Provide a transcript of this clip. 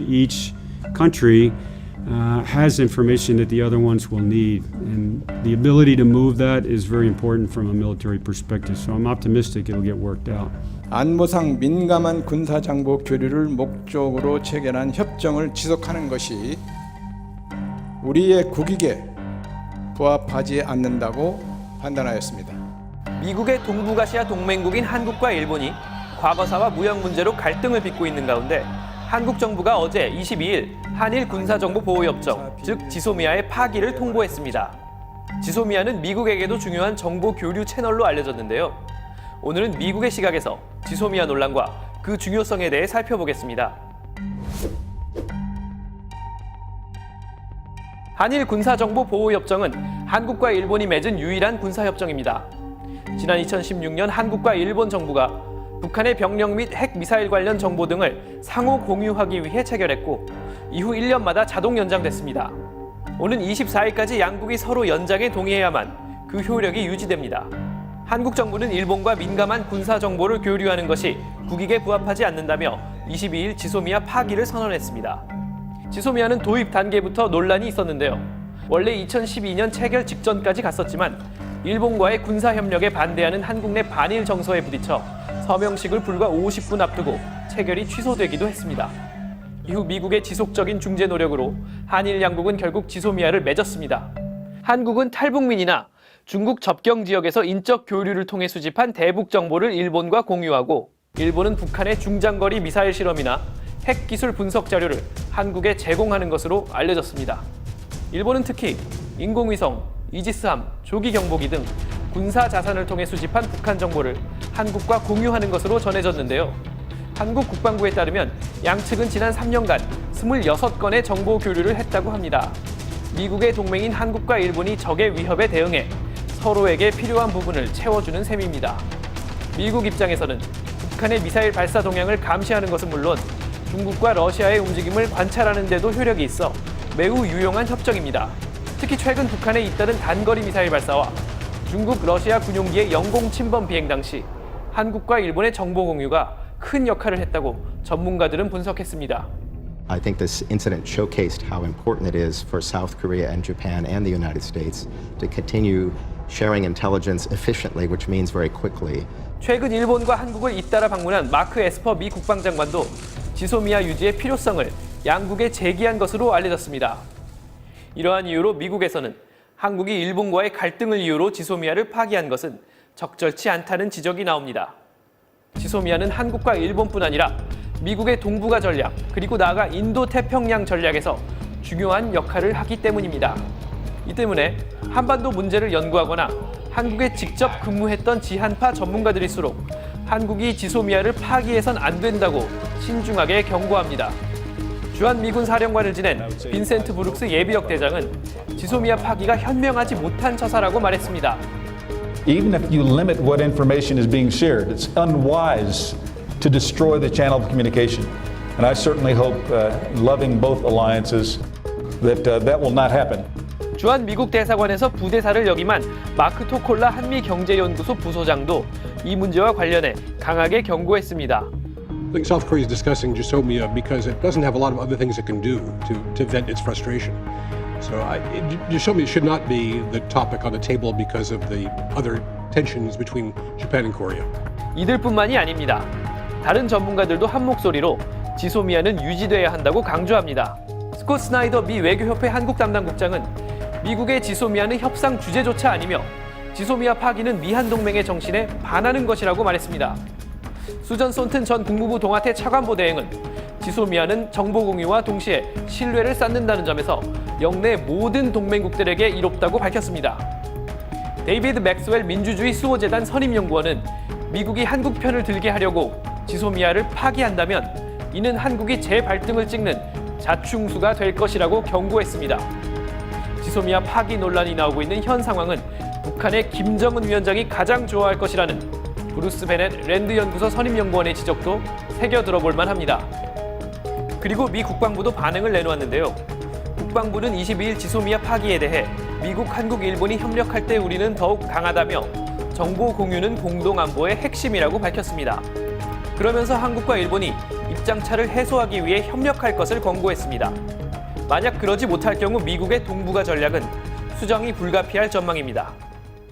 Each country has information that the other ones will need, and the ability to move that is very important from a military perspective. So I'm optimistic it'll get worked out. 안보상 민감한 군사정보 교류를 목적으로 체결한 협정을 지속하는 것이 우리의 국익에 부합하지 않는다고 판단하였습니다. 미국의 동북아시아 동맹국인 한국과 일본이 과거사와 무역 문제로 갈등을 빚고 있는 가운데 한국 정부가 어제 22일 한일 군사정보보호협정, 즉 지소미아의 파기를 통보했습니다. 지소미아는 미국에게도 중요한 정보 교류 채널로 알려졌는데요. 오늘은 미국의 시각에서 지소미아 논란과 그 중요성에 대해 살펴보겠습니다. 한일 군사정보보호협정은 한국과 일본이 맺은 유일한 군사협정입니다. 지난 2016년 한국과 일본 정부가 북한의 병력 및 핵미사일 관련 정보 등을 상호 공유하기 위해 체결했고 이후 1년마다 자동 연장됐습니다. 오는 24일까지 양국이 서로 연장에 동의해야만 그 효력이 유지됩니다. 한국 정부는 일본과 민감한 군사 정보를 교류하는 것이 국익에 부합하지 않는다며 22일 지소미아 파기를 선언했습니다. 지소미아는 도입 단계부터 논란이 있었는데요. 원래 2012년 체결 직전까지 갔었지만 일본과의 군사협력에 반대하는 한국 내 반일 정서에 부딪혀 서명식을 불과 50분 앞두고 체결이 취소되기도 했습니다. 이후 미국의 지속적인 중재 노력으로 한일 양국은 결국 지소미아를 맺었습니다. 한국은 탈북민이나 중국 접경 지역에서 인적 교류를 통해 수집한 대북 정보를 일본과 공유하고 일본은 북한의 중장거리 미사일 실험이나 핵기술 분석 자료를 한국에 제공하는 것으로 알려졌습니다. 일본은 특히 인공위성, 이지스함, 조기 경보기 등 군사 자산을 통해 수집한 북한 정보를 한국과 공유하는 것으로 전해졌는데요. 한국 국방부에 따르면 양측은 지난 3년간 26건의 정보 교류를 했다고 합니다. 미국의 동맹인 한국과 일본이 적의 위협에 대응해 서로에게 필요한 부분을 채워주는 셈입니다. 미국 입장에서는 북한의 미사일 발사 동향을 감시하는 것은 물론 중국과 러시아의 움직임을 관찰하는 데도 효력이 있어 매우 유용한 협정입니다. 특히 최근 북한에 잇따른 단거리 미사일 발사와 중국, 러시아 군용기의 영공 침범 비행 당시 한국과 일본의 정보 공유가 큰 역할을 했다고 전문가들은 분석했습니다. I think this incident showcased how important it is for South Korea and Japan and the United States to continue sharing intelligence efficiently, which means very quickly. 최근 일본과 한국을 잇따라 방문한 마크 에스퍼 미 국방장관도 지소미아 유지의 필요성을 양국에 제기한 것으로 알려졌습니다. 이러한 이유로 미국에서는 한국이 일본과의 갈등을 이유로 지소미아를 파기한 것은 적절치 않다는 지적이 나옵니다. 지소미아는 한국과 일본뿐 아니라 미국의 동북아 전략, 그리고 나아가 인도태평양 전략에서 중요한 역할을 하기 때문입니다. 이 때문에 한반도 문제를 연구하거나 한국에 직접 근무했던 지한파 전문가들일수록 한국이 지소미아를 파기해선 안 된다고 신중하게 경고합니다. 주한 미군 사령관을 지낸 빈센트 브룩스 예비역 대장은 지소미아 파기가 현명하지 못한 처사라고 말했습니다. Even if you limit what information is being shared, it's unwise to destroy the channel of communication. And I certainly hope, loving both alliances, that will not happen. 주한 미국 대사관에서 부대사를 역임한 마크 토콜라 한미경제연구소 부소장도 이 문제와 관련해 강하게 경고했습니다. I think South Korea is discussing Jusomia because it doesn't have a lot of other things it can do to vent its frustration. So Jusomia should not be the topic on the table because of the other tensions between Japan and Korea. 이들뿐만이 아닙니다. 다른 전문가들도 한 목소리로 지소미아는 유지돼야 한다고 강조합니다. 스콧 스나이더 미 외교협회 한국 담당 국장은 미국의 지소미아는 협상 주제조차 아니며 지소미아 파기는 미한 동맹의 정신에 반하는 것이라고 말했습니다. 수전 손튼 전 국무부 동아태 차관보 대행은 지소미아는 정보 공유와 동시에 신뢰를 쌓는다는 점에서 영내 모든 동맹국들에게 이롭다고 밝혔습니다. 데이비드 맥스웰 민주주의 수호재단 선임연구원은 미국이 한국 편을 들게 하려고 지소미아를 파기한다면 이는 한국이 재발등을 찍는 자충수가 될 것이라고 경고했습니다. 지소미아 파기 논란이 나오고 있는 현 상황은 북한의 김정은 위원장이 가장 좋아할 것이라는 브루스 베넷 랜드 연구소 선임연구원의 지적도 새겨 들어볼 만합니다. 그리고 미 국방부도 반응을 내놓았는데요. 국방부는 22일 지소미아 파기에 대해 미국, 한국, 일본이 협력할 때 우리는 더욱 강하다며 정보 공유는 공동 안보의 핵심이라고 밝혔습니다. 그러면서 한국과 일본이 입장차를 해소하기 위해 협력할 것을 권고했습니다. 만약 그러지 못할 경우 미국의 동북아 전략은 수정이 불가피할 전망입니다.